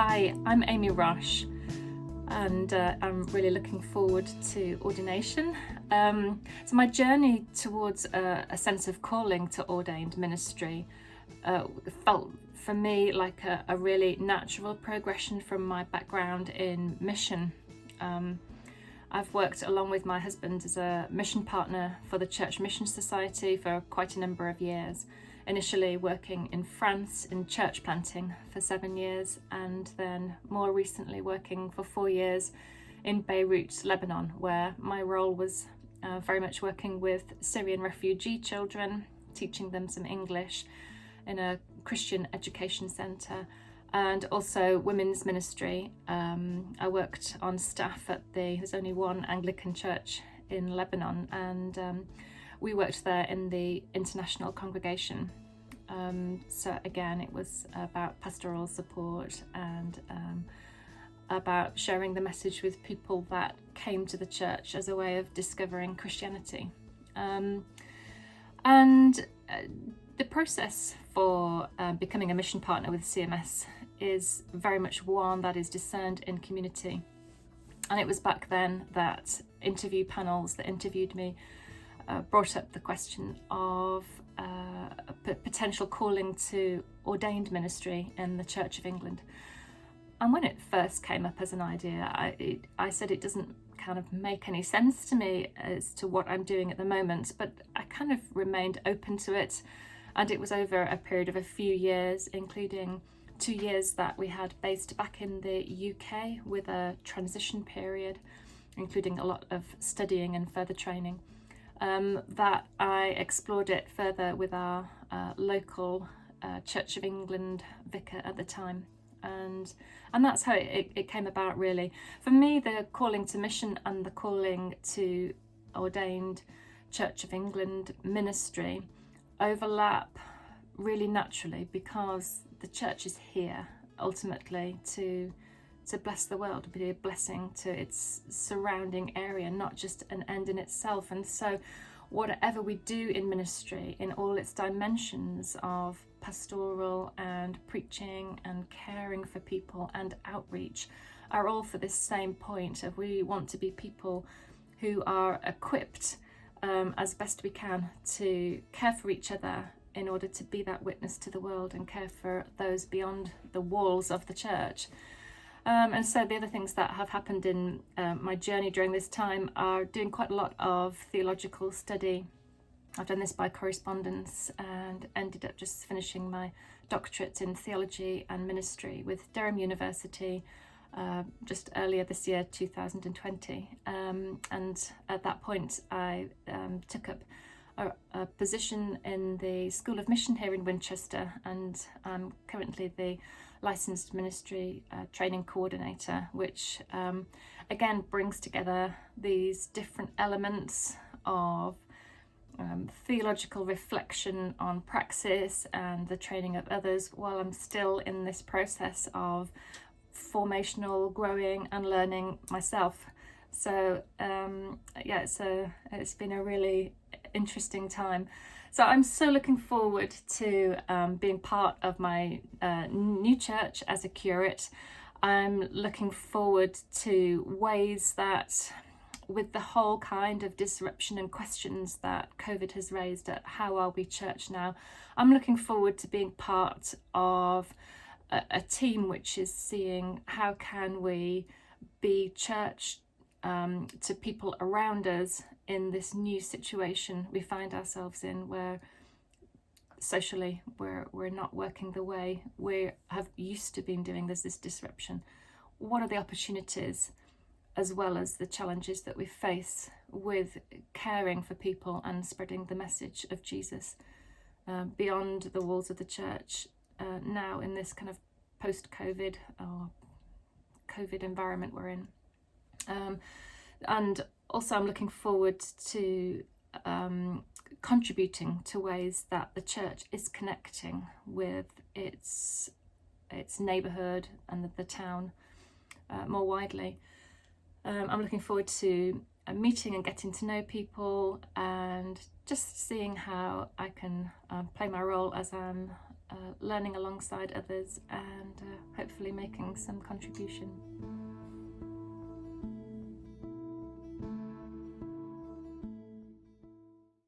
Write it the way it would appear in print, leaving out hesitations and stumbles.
Hi, I'm Amy Roche, and I'm really looking forward to ordination. So my journey towards a sense of calling to ordained ministry felt for me like a really natural progression from my background in mission. I've worked along with my husband as a mission partner for the Church Mission Society for quite a number of years. Initially working in France in church planting for 7 years, and then more recently working for 4 years in Beirut, Lebanon, where my role was very much working with Syrian refugee children, teaching them some English in a Christian education centre, and also women's ministry. I worked on staff at there's only one Anglican church in Lebanon, and we worked there in the international congregation. So again, it was about pastoral support and about sharing the message with people that came to the church as a way of discovering Christianity. The process for becoming a mission partner with CMS is very much one that is discerned in community. And it was back then that interview panels that interviewed me brought up the question of a potential calling to ordained ministry in the Church of England. And when it first came up as an idea, I said it doesn't kind of make any sense to me as to what I'm doing at the moment, but I kind of remained open to it. And it was over a period of a few years, including 2 years that we had based back in the UK with a transition period, including a lot of studying and further training, that I explored it further with our local Church of England vicar at the time. And that's how it came about, really. For me, the calling to mission and the calling to ordained Church of England ministry overlap really naturally, because the church is here ultimately to bless the world, to be a blessing to its surrounding area, not just an end in itself. And so whatever we do in ministry, in all its dimensions of pastoral and preaching and caring for people and outreach, are all for this same point of we want to be people who are equipped as best we can to care for each other in order to be that witness to the world and care for those beyond the walls of the church. And so the other things that have happened in my journey during this time are doing quite a lot of theological study. I've done this by correspondence and ended up just finishing my doctorate in theology and ministry with Durham University just earlier this year, 2020. And at that point, I took up a position in the School of Mission here in Winchester, and I'm currently the licensed ministry training coordinator, which again brings together these different elements of theological reflection on praxis and the training of others, while I'm still in this process of formational growing and learning myself. So it's been a really interesting time. So I'm so looking forward to being part of my new church as a curate. I'm looking forward to ways that, with the whole kind of disruption and questions that COVID has raised at how are we church now, I'm looking forward to being part of a team which is seeing how can we be church to people around us in this new situation we find ourselves in, where socially we're not working the way we have used to been doing. There's this disruption. What are the opportunities as well as the challenges that we face with caring for people and spreading the message of Jesus beyond the walls of the church now in this kind of post-COVID or COVID environment we're in. And also I'm looking forward to contributing to ways that the church is connecting with its neighbourhood and the town more widely. I'm looking forward to meeting and getting to know people and just seeing how I can play my role as I'm learning alongside others and hopefully making some contribution.